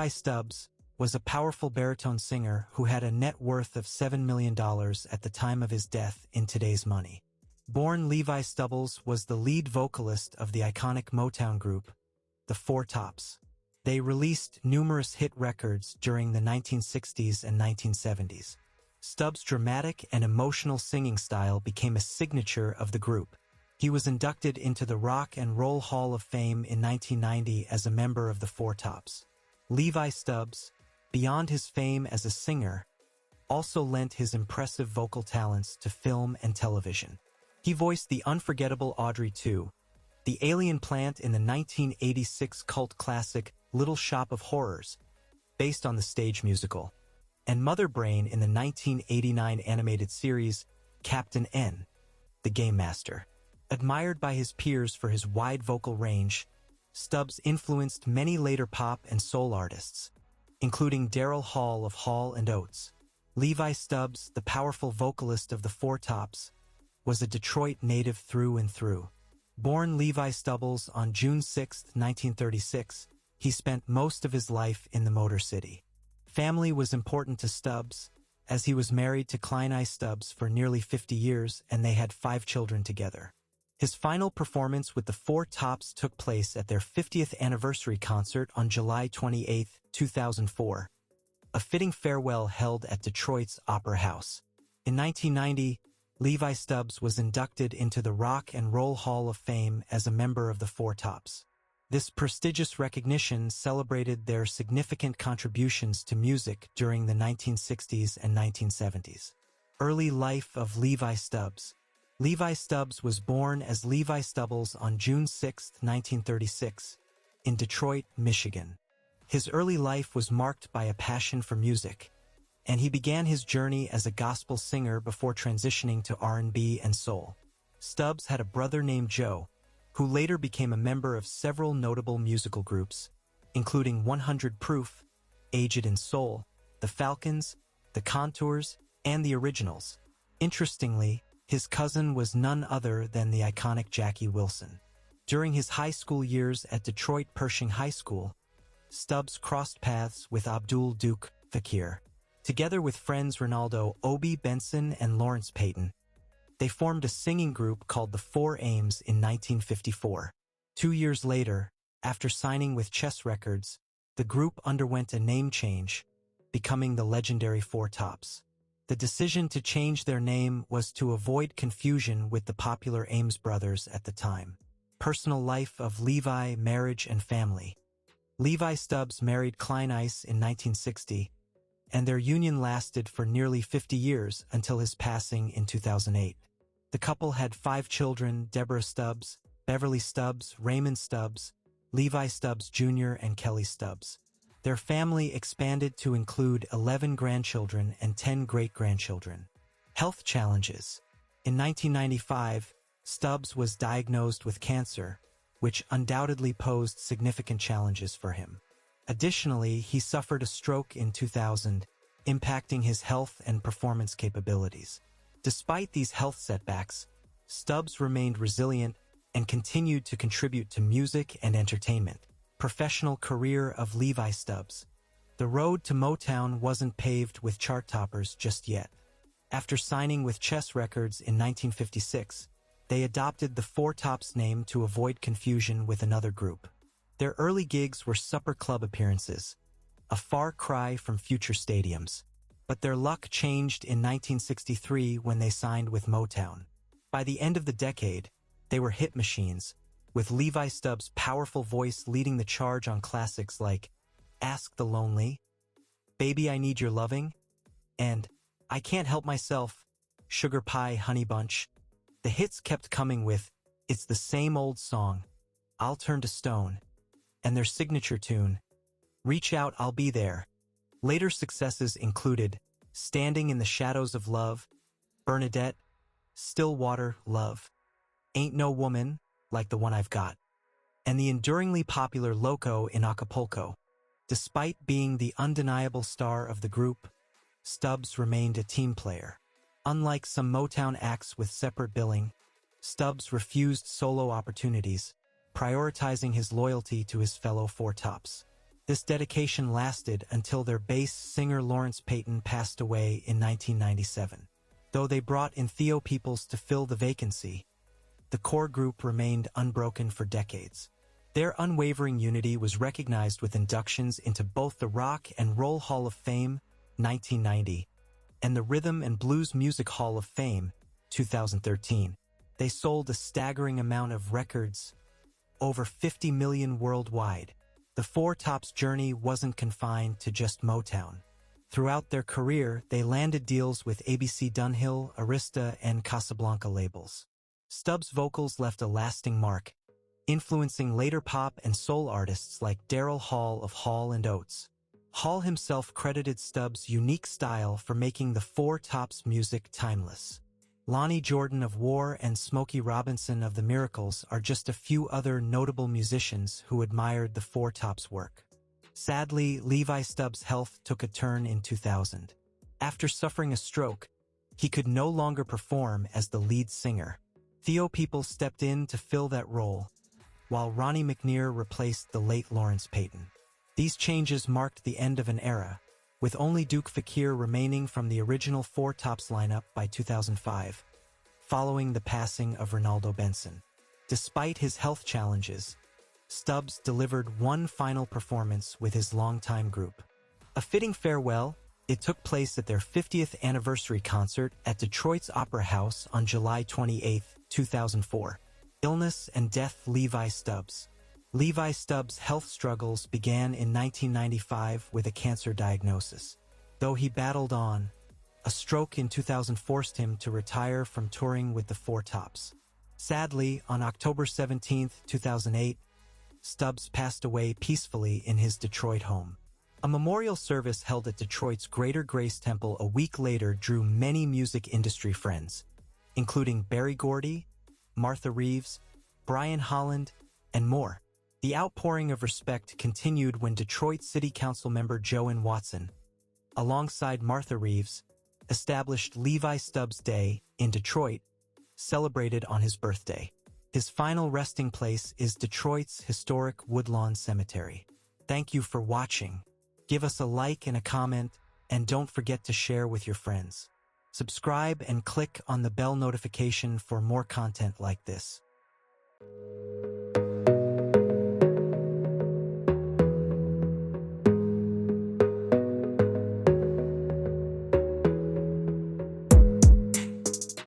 Levi Stubbs was a powerful baritone singer who had a net worth of $7 million at the time of his death in today's money. Born Levi Stubbs was the lead vocalist of the iconic Motown group, the Four Tops. They released numerous hit records during the 1960s and 1970s. Stubbs' dramatic and emotional singing style became a signature of the group. He was inducted into the Rock and Roll Hall of Fame in 1990 as a member of the Four Tops. Levi Stubbs, beyond his fame as a singer, also lent his impressive vocal talents to film and television. He voiced the unforgettable Audrey II, the alien plant in the 1986 cult classic Little Shop of Horrors, based on the stage musical, and Mother Brain in the 1989 animated series Captain N, the Game Master. Admired by his peers for his wide vocal range, Stubbs influenced many later pop and soul artists, including Daryl Hall of Hall & Oates. Levi Stubbs, the powerful vocalist of the Four Tops, was a Detroit native through and through. Born Levi Stubbs on June 6, 1936, he spent most of his life in the Motor City. Family was important to Stubbs, as he was married to Klein Stubbs for nearly 50 years and they had 5 children together. His final performance with the Four Tops took place at their 50th anniversary concert on July 28, 2004, a fitting farewell held at Detroit's Opera House. In 1990, Levi Stubbs was inducted into the Rock and Roll Hall of Fame as a member of the Four Tops. This prestigious recognition celebrated their significant contributions to music during the 1960s and 1970s. Early life of Levi Stubbs. Levi Stubbs was born as Levi Stubbs on June 6, 1936, in Detroit, Michigan. His early life was marked by a passion for music, and he began his journey as a gospel singer before transitioning to R&B and soul. Stubbs had a brother named Joe, who later became a member of several notable musical groups, including 100 Proof, Aged in Soul, The Falcons, The Contours, and The Originals. Interestingly, his cousin was none other than the iconic Jackie Wilson. During his high school years at Detroit Pershing High School, Stubbs crossed paths with Abdul Duke Fakir. Together with friends Ronaldo Obi Benson and Lawrence Payton, they formed a singing group called the Four Aims in 1954. 2 years later, after signing with Chess Records, the group underwent a name change, becoming the legendary Four Tops. The decision to change their name was to avoid confusion with the popular Ames brothers at the time. Personal life of Levi, marriage and family. Levi Stubbs married Klein Ice in 1960, and their union lasted for nearly 50 years until his passing in 2008. The couple had 5 children: Deborah Stubbs, Beverly Stubbs, Raymond Stubbs, Levi Stubbs Jr., and Kelly Stubbs. Their family expanded to include 11 grandchildren and 10 great-grandchildren. Health challenges. In 1995, Stubbs was diagnosed with cancer, which undoubtedly posed significant challenges for him. Additionally, he suffered a stroke in 2000, impacting his health and performance capabilities. Despite these health setbacks, Stubbs remained resilient and continued to contribute to music and entertainment. Professional career of Levi Stubbs. The road to Motown wasn't paved with chart toppers just yet. After signing with Chess Records in 1956, they adopted the Four Tops name to avoid confusion with another group. Their early gigs were supper club appearances, a far cry from future stadiums. But their luck changed in 1963 when they signed with Motown. By the end of the decade, they were hit machines, with Levi Stubbs' powerful voice leading the charge on classics like Ask the Lonely, Baby I Need Your Loving, and I Can't Help Myself, Sugar Pie Honey Bunch. The hits kept coming with It's the Same Old Song, I'll Turn to Stone, and their signature tune, Reach Out, I'll Be There. Later successes included Standing in the Shadows of Love, Bernadette, Stillwater Love, Ain't No Woman Like the One I've Got, and the enduringly popular Loco in Acapulco. Despite being the undeniable star of the group, Stubbs remained a team player. Unlike some Motown acts with separate billing, Stubbs refused solo opportunities, prioritizing his loyalty to his fellow Four Tops. This dedication lasted until their bass singer Lawrence Payton passed away in 1997. Though they brought in Theo Peoples to fill the vacancy, the core group remained unbroken for decades. Their unwavering unity was recognized with inductions into both the Rock and Roll Hall of Fame, 1990, and the Rhythm and Blues Music Hall of Fame, 2013. They sold a staggering amount of records, over 50 million worldwide. The Four Tops' journey wasn't confined to just Motown. Throughout their career, they landed deals with ABC Dunhill, Arista, and Casablanca labels. Stubbs' vocals left a lasting mark, influencing later pop and soul artists like Daryl Hall of Hall & Oates. Hall himself credited Stubbs' unique style for making the Four Tops music timeless. Lonnie Jordan of War and Smokey Robinson of The Miracles are just a few other notable musicians who admired the Four Tops' work. Sadly, Levi Stubbs' health took a turn in 2000. After suffering a stroke, he could no longer perform as the lead singer. Theo Peoples stepped in to fill that role, while Ronnie McNear replaced the late Lawrence Payton. These changes marked the end of an era, with only Duke Fakir remaining from the original Four Tops lineup by 2005, following the passing of Ronaldo Benson. Despite his health challenges, Stubbs delivered one final performance with his longtime group. A fitting farewell, it took place at their 50th anniversary concert at Detroit's Opera House on July 28, 2004. Illness and death. Levi Stubbs. Levi Stubbs' health struggles began in 1995 with a cancer diagnosis. Though he battled on, a stroke in 2000 forced him to retire from touring with the Four Tops. Sadly, on October 17, 2008, Stubbs passed away peacefully in his Detroit home. A memorial service held at Detroit's Greater Grace Temple a week later drew many music industry friends, including Berry Gordy, Martha Reeves, Brian Holland, and more. The outpouring of respect continued when Detroit City Council member Joan Watson, alongside Martha Reeves, established Levi Stubbs Day in Detroit, celebrated on his birthday. His final resting place is Detroit's historic Woodlawn Cemetery. Thank you for watching. Give us a like and a comment, and don't forget to share with your friends. Subscribe and click on the bell notification for more content like this.